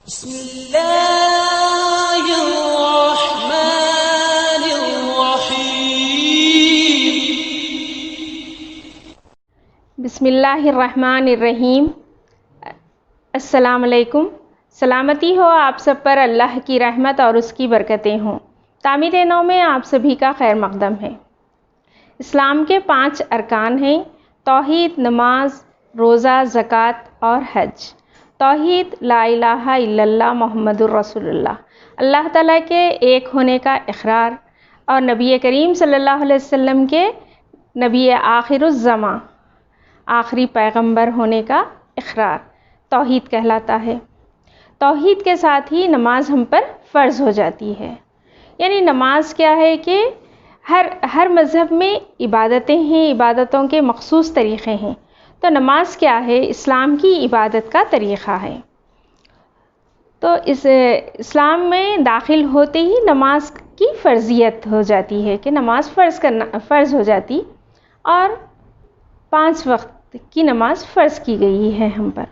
بسم اللہ الرحمن الرحیم۔ بسم اللہ الرحمن الرحیم۔ السلام علیکم۔ سلامتی ہو آپ سب پر، اللہ کی رحمت اور اس کی برکتیں ہوں۔ تعمیر نو میں آپ سبھی کا خیر مقدم ہے۔ اسلام کے 5 ارکان ہیں: توحید، نماز، روزہ، زکوٰۃ اور حج۔ توحید لا الہ الا اللہ محمد الرسول اللہ، اللہ تعالیٰ کے ایک ہونے کا اقرار اور نبی کریم صلی اللہ علیہ وسلم کے نبی آخر الزماں، آخری پیغمبر ہونے کا اقرار توحید کہلاتا ہے۔ توحید کے ساتھ ہی نماز ہم پر فرض ہو جاتی ہے۔ یعنی نماز کیا ہے کہ ہر مذہب میں عبادتیں ہیں، عبادتوں کے مخصوص طریقے ہیں۔ تو نماز کیا ہے؟ اسلام کی عبادت کا طریقہ ہے۔ تو اس اسلام میں داخل ہوتے ہی نماز کی فرضیت ہو جاتی ہے کہ نماز فرض ہو جاتی، اور 5 وقت کی نماز فرض کی گئی ہے ہم پر۔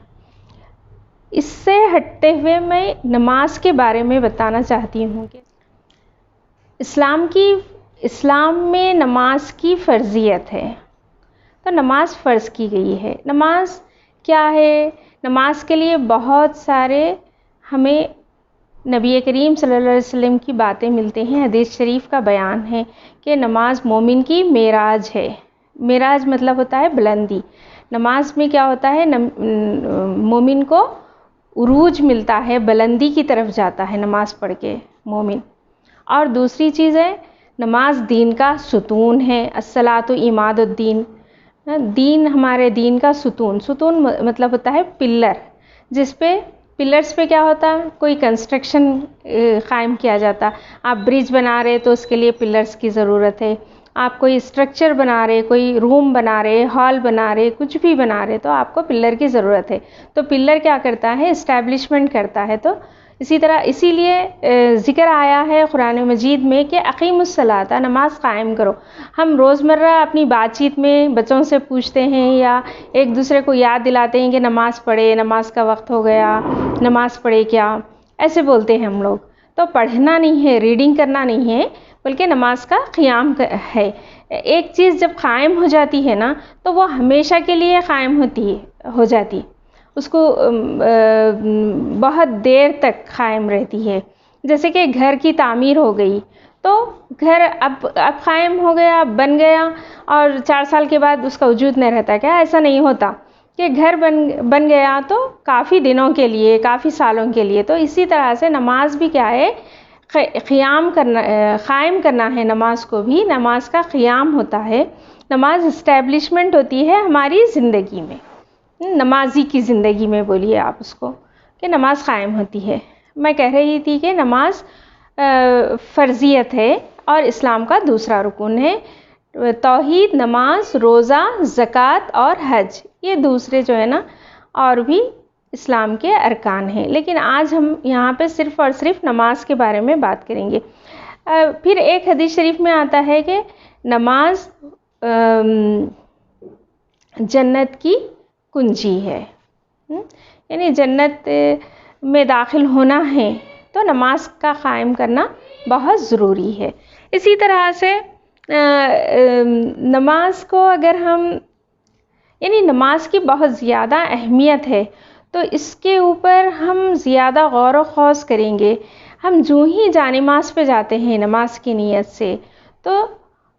اس سے ہٹتے ہوئے میں نماز کے بارے میں بتانا چاہتی ہوں کہ اسلام میں نماز کی فرضیت ہے، تو نماز فرض کی گئی ہے۔ نماز کیا ہے؟ نماز کے لیے بہت سارے ہمیں نبی کریم صلی اللہ علیہ وسلم کی باتیں ملتے ہیں، حدیث شریف کا بیان ہے کہ نماز مومن کی معراج ہے۔ معراج مطلب ہوتا ہے بلندی۔ نماز میں کیا ہوتا ہے؟ مومن کو عروج ملتا ہے، بلندی کی طرف جاتا ہے نماز پڑھ کے مومن۔ اور دوسری چیز ہے، نماز دین کا ستون ہے۔ الصلاۃ عماد الدین، دین ہمارے دین کا ستون مطلب ہوتا ہے پلر، جس پہ پلرز پہ کیا ہوتا ہے؟ کوئی کنسٹرکشن قائم کیا جاتا۔ آپ برج بنا رہے تو اس کے لیے پلرز کی ضرورت ہے۔ آپ کوئی اسٹرکچر بنا رہے، کوئی روم بنا رہے، ہال بنا رہے، کچھ بھی بنا رہے، تو آپ کو پلر کی ضرورت ہے۔ تو پلر کیا کرتا ہے؟ اسٹیبلشمنٹ کرتا ہے۔ تو اسی لیے ذکر آیا ہے قرآن مجید میں کہ اقیموا الصلاۃ، نماز قائم کرو۔ ہم روزمرہ اپنی بات چیت میں بچوں سے پوچھتے ہیں یا ایک دوسرے کو یاد دلاتے ہیں کہ نماز پڑھے، نماز کا وقت ہو گیا، نماز پڑھے کیا، ایسے بولتے ہیں ہم لوگ۔ تو پڑھنا نہیں ہے، ریڈنگ کرنا نہیں ہے، بلکہ نماز کا قیام ہے۔ ایک چیز جب قائم ہو جاتی ہے نا، تو وہ ہمیشہ کے لیے قائم ہو جاتی، اس کو بہت دیر تک قائم رہتی ہے۔ جیسے کہ گھر کی تعمیر ہو گئی، تو گھر اب قائم ہو گیا، بن گیا، اور 4 سال کے بعد اس کا وجود نہیں رہتا کیا؟ ایسا نہیں ہوتا کہ گھر بن گیا تو کافی دنوں کے لیے، کافی سالوں کے لیے۔ تو اسی طرح سے نماز بھی کیا ہے؟ قائم کرنا ہے۔ نماز کو بھی نماز کا قیام ہوتا ہے۔ نماز اسٹیبلشمنٹ ہوتی ہے ہماری زندگی میں، نمازی کی زندگی میں بولیے آپ اس کو، کہ نماز قائم ہوتی ہے۔ میں کہہ رہی تھی کہ نماز فرضیت ہے اور اسلام کا دوسرا رکن ہے۔ توحید، نماز، روزہ، زکوٰۃ اور حج، یہ دوسرے جو ہے نا اور بھی اسلام کے ارکان ہیں، لیکن آج ہم یہاں پہ صرف اور صرف نماز کے بارے میں بات کریں گے۔ پھر ایک حدیث شریف میں آتا ہے کہ نماز جنت کی کنجی ہے، یعنی جنت میں داخل ہونا ہے تو نماز کا قائم کرنا بہت ضروری ہے۔ اسی طرح سے نماز کو اگر یعنی نماز کی بہت زیادہ اہمیت ہے، تو اس کے اوپر ہم زیادہ غور و خوض کریں گے۔ ہم جو ہی جانماز پہ جاتے ہیں نماز کی نیت سے، تو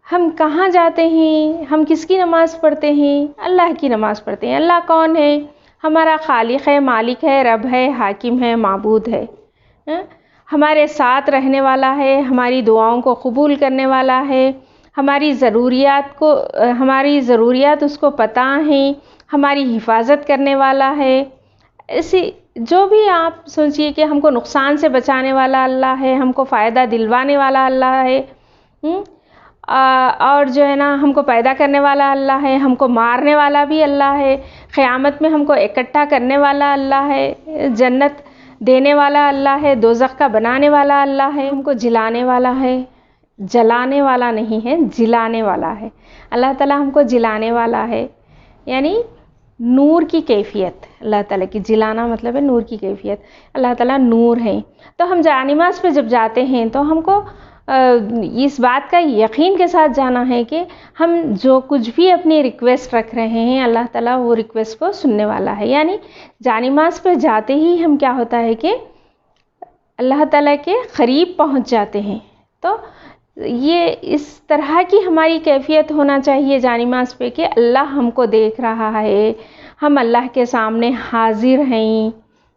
ہم کہاں جاتے ہیں؟ ہم کس کی نماز پڑھتے ہیں؟ اللہ کی نماز پڑھتے ہیں۔ اللہ کون ہے؟ ہمارا خالق ہے، مالک ہے، رب ہے، حاکم ہے، معبود ہے، ہمارے ساتھ رہنے والا ہے، ہماری دعاؤں کو قبول کرنے والا ہے، ہماری ضروریات اس کو پتہ ہیں، ہماری حفاظت کرنے والا ہے۔ جو بھی آپ سوچئے کہ ہم کو نقصان سے بچانے والا اللہ ہے، ہم کو فائدہ دلوانے والا اللہ ہے، اور جو ہے نا ہم کو پیدا کرنے والا اللہ ہے، ہم کو مارنے والا بھی اللہ ہے، قیامت میں ہم کو اکٹھا کرنے والا اللہ ہے، جنت دینے والا اللہ ہے، دوزخ کا بنانے والا اللہ ہے، ہم کو جلانے والا ہے، جلانے والا نہیں ہے، جلانے والا ہے۔ اللہ تعالیٰ ہم کو جلانے والا ہے، یعنی نور کی کیفیت، اللہ تعالیٰ کی جلانا مطلب ہے نور کی کیفیت، اللہ تعالیٰ نور ہیں. تو ہم جانماز پہ جب جاتے ہیں تو ہم کو اس بات کا یقین کے ساتھ جانا ہے کہ ہم جو کچھ بھی اپنی ریکویسٹ رکھ رہے ہیں اللہ تعالیٰ وہ ریکویسٹ کو سننے والا ہے. یعنی جانماز پہ جاتے ہی ہم کیا ہوتا ہے کہ اللہ تعالیٰ کے قریب پہنچ جاتے ہیں. تو یہ اس طرح کی ہماری کیفیت ہونا چاہیے جانماز پہ کہ اللہ ہم کو دیکھ رہا ہے، ہم اللہ کے سامنے حاضر ہیں،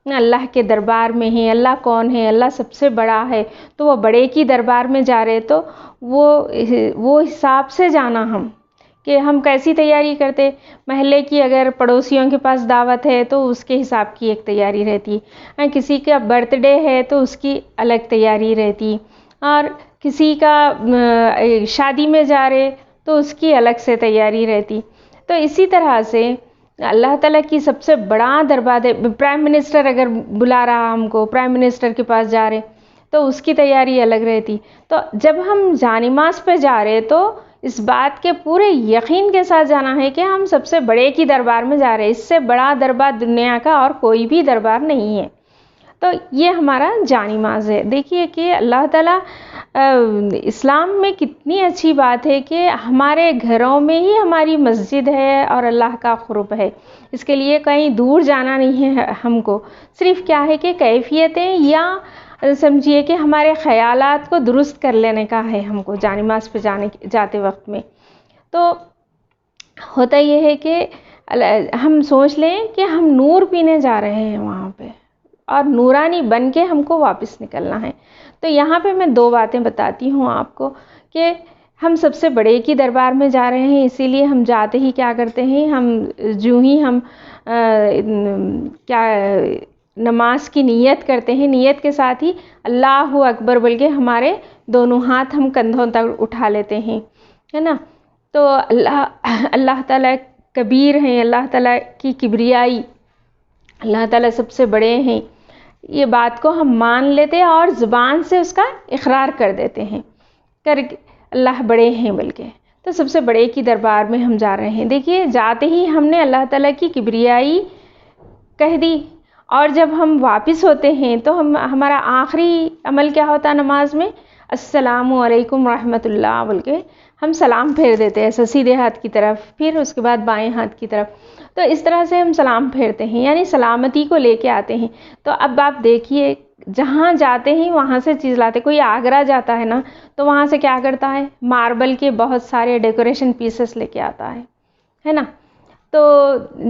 اللہ کے دربار میں ہیں. اللہ کون ہے؟ اللہ سب سے بڑا ہے. تو وہ بڑے کی دربار میں جا رہے تو وہ حساب سے جانا ہم کہ ہم کیسی تیاری کرتے. محلے کی اگر پڑوسیوں کے پاس دعوت ہے تو اس کے حساب کی ایک تیاری رہتی، کسی کا برتھ ڈے ہے تو اس کی الگ تیاری رہتی، اور کسی کا شادی میں جا رہے تو اس کی الگ سے تیاری رہتی. تو اسی طرح سے اللہ تعالیٰ کی سب سے بڑا دربار ہے. پرائم منسٹر اگر بلا رہا ہم کو، پرائم منسٹر کے پاس جا رہے تو اس کی تیاری الگ رہتی. تو جب ہم جانماز پہ جا رہے تو اس بات کے پورے یقین کے ساتھ جانا ہے کہ ہم سب سے بڑے کی دربار میں جا رہے ہیں. اس سے بڑا دربار دنیا کا اور کوئی بھی دربار نہیں ہے. تو یہ ہمارا جانماز ہے. دیکھیے کہ اللہ تعالیٰ اسلام میں کتنی اچھی بات ہے کہ ہمارے گھروں میں ہی ہماری مسجد ہے اور اللہ کا قرب ہے. اس کے لیے کہیں دور جانا نہیں ہے ہم کو. صرف کیا ہے کہ کیفیتیں یا سمجھیے کہ ہمارے خیالات کو درست کر لینے کا ہے ہم کو جانماز پہ جاتے وقت میں. تو ہوتا یہ ہے کہ ہم سوچ لیں کہ ہم نور پینے جا رہے ہیں وہاں پہ اور نورانی بن کے ہم کو واپس نکلنا ہے. تو یہاں پہ میں دو باتیں بتاتی ہوں آپ کو کہ ہم سب سے بڑے کی دربار میں جا رہے ہیں، اسی لیے ہم جاتے ہی کیا کرتے ہیں، ہم جو ہی ہم کیا نماز کی نیت کرتے ہیں، نیت کے ساتھ ہی اللہ اکبر بول کے ہمارے دونوں ہاتھ ہم کندھوں تک اٹھا لیتے ہیں، ہے نا. تو اللہ تعالیٰ کبیر ہیں، اللہ تعالیٰ کی کبریائی، اللہ تعالیٰ سب سے بڑے ہیں، یہ بات کو ہم مان لیتے ہیں اور زبان سے اس کا اقرار کر دیتے ہیں اللہ بڑے ہیں بول کے. تو سب سے بڑے کی دربار میں ہم جا رہے ہیں. دیکھیے جاتے ہی ہم نے اللہ تعالیٰ کی کبریائی کہہ دی، اور جب ہم واپس ہوتے ہیں تو ہمارا آخری عمل کیا ہوتا ہے نماز میں؟ السلام علیکم ورحمۃ اللہ بول کے ہم سلام پھیر دیتے ہیں سیدھے ہاتھ کی طرف، پھر اس کے بعد بائیں ہاتھ کی طرف. تو اس طرح سے ہم سلام پھیرتے ہیں، یعنی سلامتی کو لے کے آتے ہیں. تو اب آپ دیکھیے جہاں جاتے ہیں وہاں سے چیز لاتے. کوئی آگرہ جاتا ہے نا تو وہاں سے کیا کرتا ہے؟ ماربل کے بہت سارے ڈیکوریشن پیسز لے کے آتا ہے نا. تو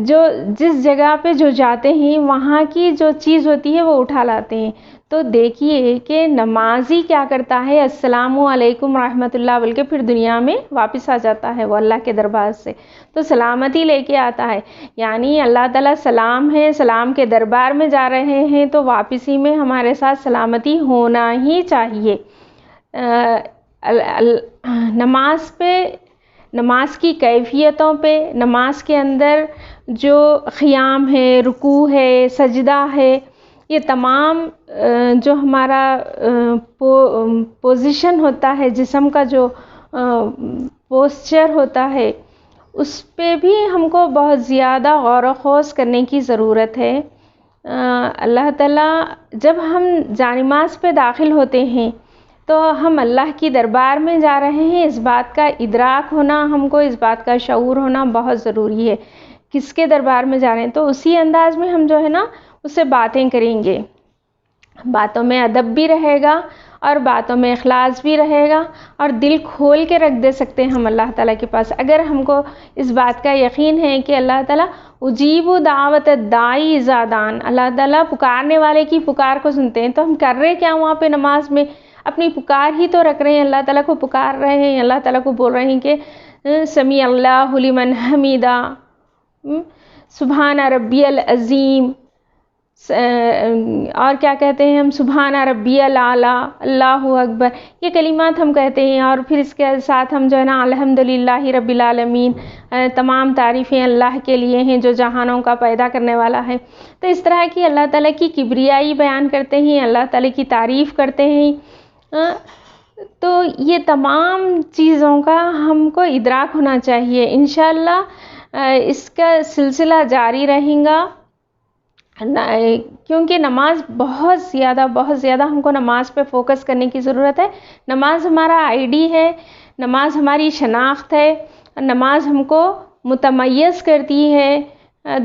جس جگہ پہ جو جاتے ہیں وہاں کی جو چیز ہوتی ہے وہ اٹھا لاتے ہیں. تو دیکھیے کہ نمازی کیا کرتا ہے؟ السلام علیکم ورحمۃ اللہ بول کے پھر دنیا میں واپس آ جاتا ہے وہ اللہ کے دربار سے. تو سلامتی لے کے آتا ہے. یعنی اللہ تعالیٰ سلام ہے، سلام کے دربار میں جا رہے ہیں تو واپسی میں ہمارے ساتھ سلامتی ہونا ہی چاہیے. نماز پہ، نماز کی کیفیتوں پہ، نماز کے اندر جو قیام ہے، رکوع ہے، سجدہ ہے، یہ تمام جو ہمارا پوزیشن ہوتا ہے، جسم کا جو پوسچر ہوتا ہے، اس پہ بھی ہم کو بہت زیادہ غور و خوض کرنے کی ضرورت ہے. اللہ تعالیٰ جب ہم جانماز پہ داخل ہوتے ہیں تو ہم اللہ کی دربار میں جا رہے ہیں، اس بات کا ادراک ہونا، ہم کو اس بات کا شعور ہونا بہت ضروری ہے. کس کے دربار میں جا رہے ہیں تو اسی انداز میں ہم جو ہے نا اس سے باتیں کریں گے. باتوں میں ادب بھی رہے گا اور باتوں میں اخلاص بھی رہے گا، اور دل کھول کے رکھ دے سکتے ہیں ہم اللہ تعالیٰ کے پاس. اگر ہم کو اس بات کا یقین ہے کہ اللہ تعالیٰ اجیب دعوت الداعی اذا دعان، اللہ تعالیٰ پکارنے والے کی پکار کو سنتے ہیں، تو ہم کر رہے کیا وہاں پہ نماز میں؟ اپنی پکار ہی تو رکھ رہے ہیں، اللہ تعالیٰ کو پکار رہے ہیں، اللہ تعالیٰ کو بول رہے ہیں کہ سمیع اللہ لمن حمیدہ، سبحان ربی العظیم، اور کیا کہتے ہیں ہم؟ سبحان ربی الاعلیٰ، اللہ اکبر. یہ کلمات ہم کہتے ہیں، اور پھر اس کے ساتھ ہم جو ہے نا الحمدللہ رب العالمین، تمام تعریفیں اللہ کے لیے ہیں جو جہانوں کا پیدا کرنے والا ہے. تو اس طرح کی اللہ تعالیٰ کی کبریائی بیان کرتے ہیں، اللہ تعالیٰ کی تعریف کرتے ہیں. تو یہ تمام چیزوں کا ہم کو ادراک ہونا چاہیے. انشاءاللہ اس کا سلسلہ جاری رہے گا، کیونکہ نماز بہت زیادہ ہم کو نماز پہ فوکس کرنے کی ضرورت ہے۔ نماز ہمارا آئی ڈی ہے، نماز ہماری شناخت ہے، نماز ہم کو متمیز کرتی ہے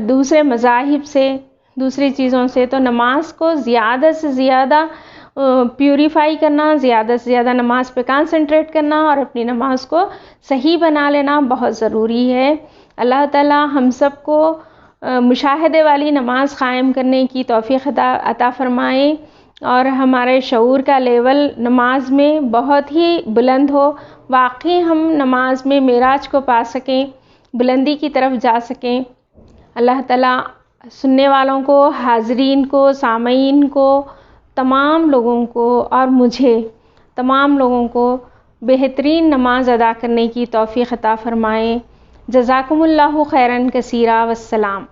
دوسرے مذاہب سے، دوسری چیزوں سے۔ تو نماز کو زیادہ سے زیادہ پیوریفائی کرنا، زیادہ سے زیادہ نماز پہ کانسنٹریٹ کرنا اور اپنی نماز کو صحیح بنا لینا بہت ضروری ہے۔ اللہ تعالی ہم سب کو مشاہدے والی نماز قائم کرنے کی توفیق عطا فرمائے اور ہمارے شعور کا لیول نماز میں بہت ہی بلند ہو، واقعی ہم نماز میں معراج کو پا سکیں، بلندی کی طرف جا سکیں۔ اللہ تعالیٰ سننے والوں کو، حاضرین کو، سامعین کو، تمام لوگوں کو اور مجھے تمام لوگوں کو بہترین نماز ادا کرنے کی توفیق عطا فرمائے۔ جزاکم اللہ خیراً کثیرا، والسلام۔